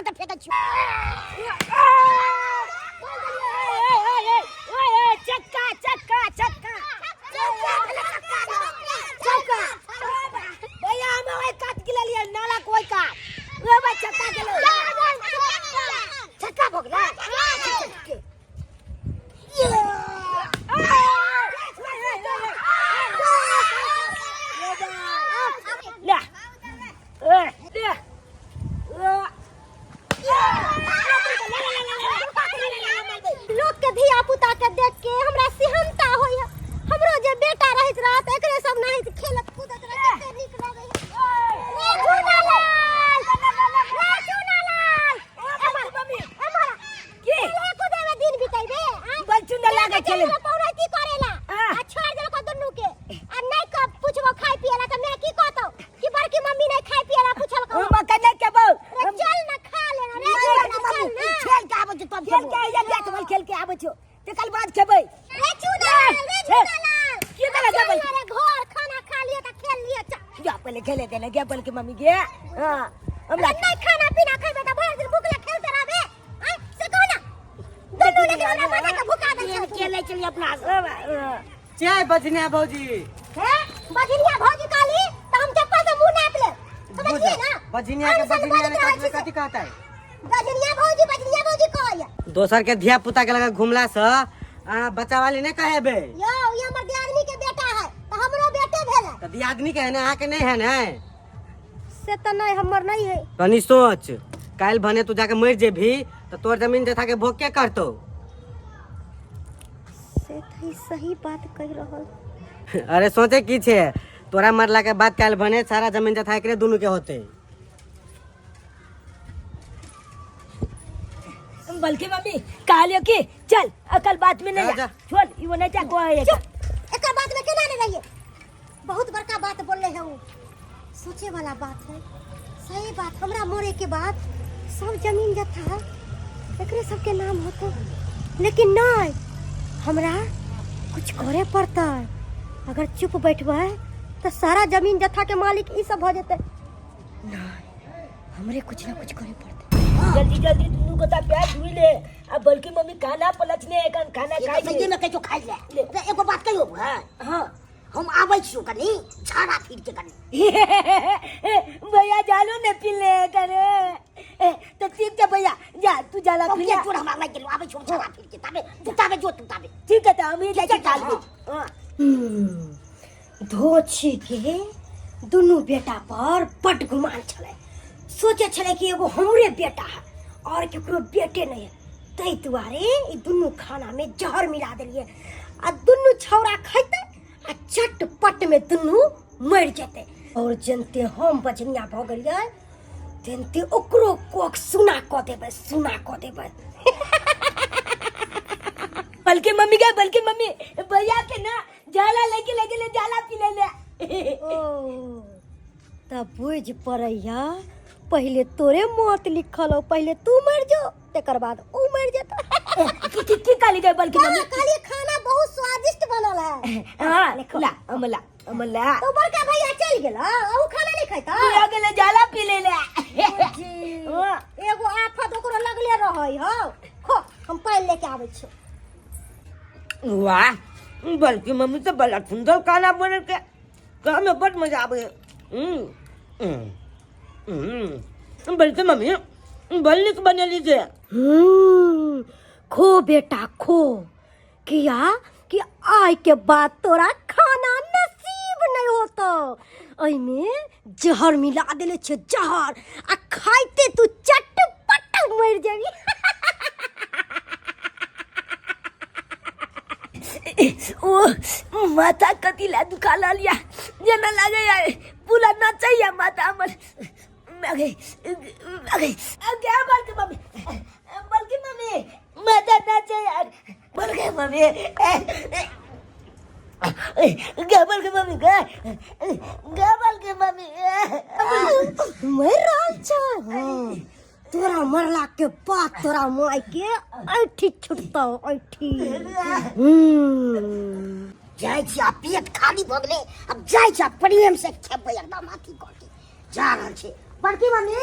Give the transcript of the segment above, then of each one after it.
के फेंकै छी चक्का चक्का चक्का चक्का भैया हम ओए काट के लिए नाला कोई का ओ भाई चक्का के लो चक्का भोगला लोग के धिया पुता के देख के हमरा सिहनता होय हमरो जे बेटा रहित रात एकरे सब नहीं खेलत कूदत रहे कते नीक लागे ए चुनालाल मम्मी हमारा की ए कूदे में दिन बिताइबे बल चुंदा लागे चले पौरा की करेला आ छोड़ देल को दुन्नु के आ नहीं क पूछबो खाइ पियला त मैं की कहतो कि बड़की मम्मी नहीं खाइ पियला पूछल को हम कने के बौ चल ना खा लेना रे खेल के आबो तब खेल के या बैठ बल खेल के आबो छो ते कल बाद खेबै रे चुनालाल की करे जबल घर खाना खा लिया त खेल लिया जा पहले खेले देना गे बल की मम्मी गे हां हमरा नहीं खाना पीना खाइबे त भर दिन भूखले खेलते रहबे से कहो ना दुन्नु लगे ना माथा के भूखा दे खेले चली अपना चाय बजनिया भौजी है बजनिया भौजी काली त हम चप्पल से मुंह नाप ले समझिए ना बजनिया के बजनिया ने कथि कहता है बजनिया भौजी कहया दोसर के धिया पुता के लगा घुमला से बच्चा वाली ने कहेबे यो ये हमर दियादनी के बेटा है त हमरो बेटे भेले त दियादनी के है ना आके नहीं है ना से त नहीं हमर नहीं है तनी सोच काल भने तू जाके मर जेभी तो तोर जमीन जथा के भोग के करतो से थई सही बात कह रहल अरे सोचे की छे तोरा मरला के बाद काल भने सारा जमीन जथा एकरे दोनों के होते बल्कि मम्मी कालियो की चल अकल बात में नहीं जा छोड़ इवो नहीं जा को है एकर बात में केना नहीं रहिए बहुत बड़का बात बोल रहे हो सोचे वाला बात है सही बात हमरा मोरे के बाद सब जमीन जथा एकरे सब के नाम होतो लेकिन नहीं हमरा कुछ करे पड़ता है अगर चुप बैठबे तो सारा जमीन जथा के मालिक ई सब हो जते नहीं हमरे कुछ ना कुछ करे पड़ता जल्दी जल्दी दुनू को ता प्याज धुई ले अब बल्कि मम्मी खाना पलचने एकन खाना खाई ले में कहियो खाई ले एगो बात कहियो हां हम आबै छियो कनी छाड़ा फिर के कनी भैया जालो ने पिले करे तो ठीक है भैया जा तू जाला पी ले छोड़ हमरा लाग गेलो आबै छियो छाड़ा फिर के ताबे जो तू ताबे ठीक है त हम ये जाके काल धोछी के दुनू बेटा पर बड गुमान छले सोचे छले कि एगो हमरे बेटा है और केकरो बेटे नहीं है तै दुआरे ई दुनू खाना में जहर मिला देलिए आ दुनू छौरा खैते आ चटपट में दुनू मर जेते और जनते हम बजनिया भ गेलिए जनते ओकरो कोक सुना क देबे बल्कि मम्मी भैया के ना जाला लेके जाला पी ले ओ तब बुझ पड़ैया पहले तोरे मौत लिखल हो पहले तू मर जो तेकर बाद ऊ मर जाता की काली गए बल्कि मम्मी काली खाना बहुत स्वादिष्ट बनल है हां ला अमला तो बड़का भैया चल गेला ऊ खाना नहीं खाता आ गेले जाला पी ले एगो आफत ओकरो लगले रहै हो खो हम पहले लेके आबै छी वाह बल्कि मम्मी तो बड़ा सुंदर खाना बने के काम में बहुत मजा आवे बल्कि मम्मी बल्ली के बने लीजिए खो बेटा खो किया कि आय के बाद तोरा खाना नसीब नहीं होता में जहर मिला देले छे जहर आ खाइते तू चटपट मर जाबी ओ माथा कतिला दुखा लिया जना लागे यार पूरा ना चाहिए माथा हमर अगे क्या बल्कि मम्मी माथा ना चाहिए यार बल्कि मम्मी गबल के मम्मी मर रहल छ तोरा मरला के बाद तोरा माय के ऐठी छुटता ऐठी जाय छी आ पेट खाली भ गेले अब जाय छी प्रेम से खेबै एकदम हाथी क के जा रहल छी बड़की मम्मी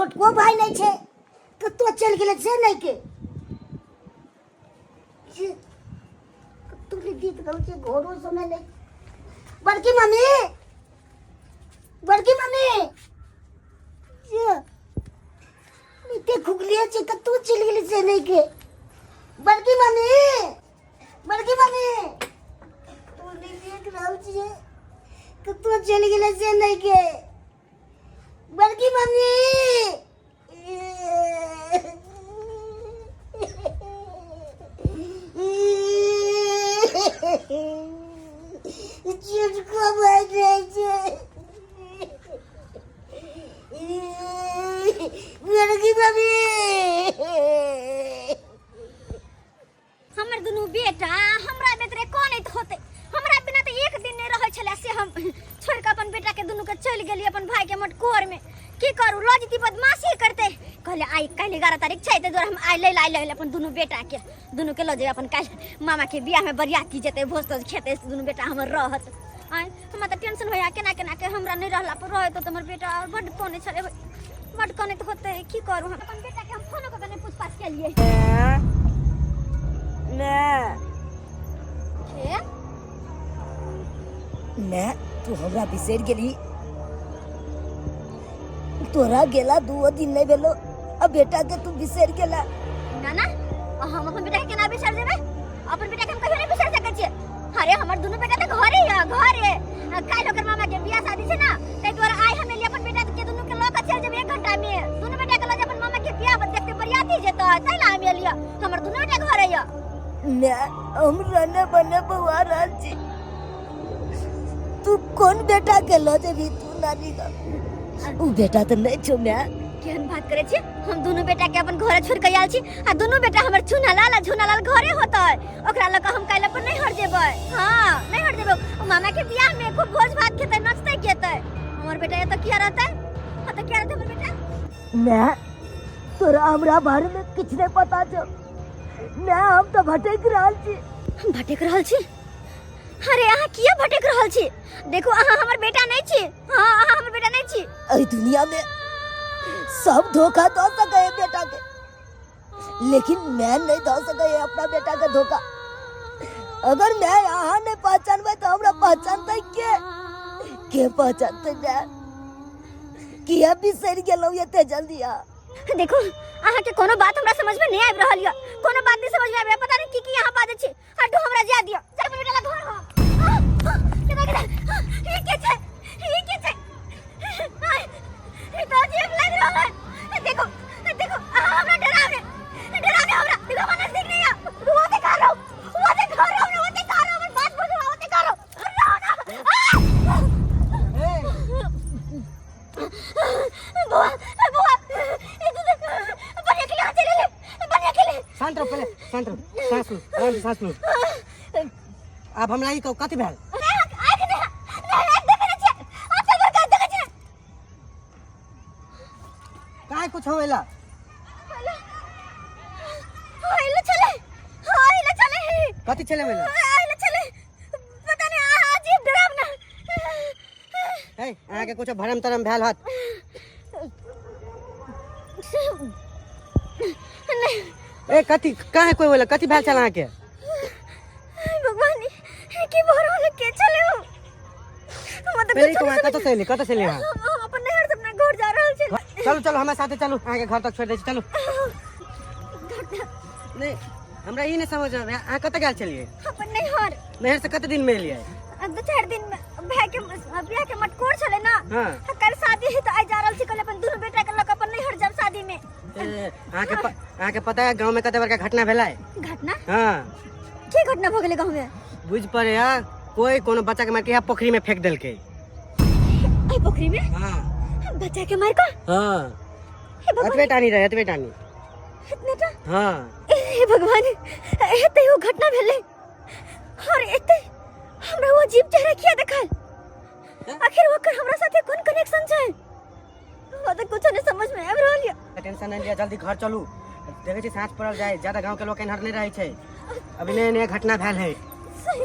छोटको भाई नहीं छे कतो चल गेले से नहीं के तू ले गीत गाउ छे घोड़ो समय नहीं बड़की मम्मी ये इते खुगलिया छे कतो चल गेले से नहीं के बड़की मम्मी तू ले देख रहल छे कतो चल गेले से नहीं के बड़की मम्मी चुटको बन रही है बड़की मम्मी हमर दुनू बेटा हमरा बेतरे कोन होते हमरा बिना तो एक दिन नहीं रहै छले से हम छोड़ के अपन बेटा के दुनू के चल गेली अपन भाई के मटकोर में की करू लजती बदमाशी करते कहले आई कल 11 तारीख छै ते हम आई ले अपन दुनू बेटा के दुनू के ल जे अपन कल मामा के बियाह में बरियाती जेते भोज तोज खेते दुनू बेटा हमर रहत आई हमरा त टेंशन होया केना के हमरा नहीं रहला पर रहे तो हमर बेटा और बड कोने छले बड कोने तो होते की करू हम अपन बेटा के हम फोन क के पूछताछ के लिए मैं तू हमरा बिसर गेली तोरा गेला 2 दिन नहीं भेलो अब बेटा के तू बिसर गेला ना हम अपन बेटा के केना बिसर जेबे अपन बेटा के हम कहियो नहीं बिसर सकै छियै अरे हमर दुनू बेटा त घरे काल ओकर मामा के बियाह शादी छै ना तै तोरा आई हम ले अपन बेटा के दुनू के ल के चल जेबे 1 घंटा में दुनू बेटा के ल जे अपन मामा के बियाह देखते बरियाती जेतो तै ला हम लिया हमर दुनू बेटा घरे या मैं हम रहने बने बुआ रहल छी तू कौन बेटा के लो जेबी तू नानी का उ बेटा तो नहीं छो मैं केहन बात करे छी हम दोनों बेटा के अपन घरे छोड़ के आयल छी आ दोनों बेटा हमर झुनालाल घरे होतै ओकरा लक हम काल्ह पर नहीं हट जेबै हां नहीं हट जेबै मामा के बियाह में खूब भोज भात खेतै नचतै केतै हमर बेटा ये तो किया रहतै तो क्या रहतै हमर बेटा मैं तोरा हमरा बारे में कुछ नहीं पता छ मैं हम तो भटक रहल छी हम भटक रहल छी अरे अहाँ किया भटक रहल छी देखो अहाँ हमर बेटा नहीं छी हां अहाँ हमर बेटा नहीं छी अई दुनिया में सब धोखा दो सके बेटा के लेकिन मैं नहीं दो सके अपना बेटा के धोखा अगर मैं यहाँ नहीं पहचानबे तो हमरा पहचानते के पहचानते मैं किया बिसर गेलौ एते जल्दी देखो अहाँ के कोनो बात हमरा समझ में नहीं आबि रहल य कोनो बात नहीं समझ में आबि पता नहीं की यहाँ बात छै हटो हमरा जा दियो जा बेटा ला घर हो ये के छै ये तो जीव लग रहा है देखो हमरा डरावे हमरा देखो मन देख नहीं आ वो दिखा रहा हूं बात बोल रहा वो दिखा रहा बुआ बनिया के लिए चले बनिया के लिए शांत रहो पहले सांस लो अब हमरा ई कथि भेल काय कुछ होवेला कथि चले वेला पता नहीं अजीब डरावना ए आगे के कुछ भरम तरम भेल हत नहीं ए कथि काहे कोई वेला कथि भेल छल अहाँ के भगवान की भरोले के चले हो पहले तो कत से ले हम अपन नहर से अपना घर जा रहल छी चलो हमारे साथे चलो अहाँ के घर तक छोड़ दे छी चलो नहीं हमरा ई नहीं समझ में अहाँ कत गेल छलिए अपन नहर से कत दिन में एलिए 2-4 दिन में भाई के बियाह के मटकोर छले ना हां कल शादी है तो आई जा रहल छी कल अपन दोनों बेटा के लक अपन नहर जब शादी में अहाँ के पता है गांव में कते बड़का घटना भेला है घटना हां की घटना भ गेलै गांव में बुझ पड़े यार कोई कोनो बच्चा के मार के पोखरी में फेंक देलके आई पोखरी में हां बच्चा के मार का हां अतवे टानी इतने टा हां हे भगवान एते वो घटना भेले और एते हमरा वो अजीब चेहरा किया देखल आखिर ओकर हमरा साथे कोन कनेक्शन छै वो तो कुछ नहीं समझ में आब रहल या टेंशन नहीं लिया जल्दी घर चलू देखे छी सांझ पड़ल जाए ज्यादा गांव के लोग एनहर नहीं रहे छै अभी नया घटना भेल है सही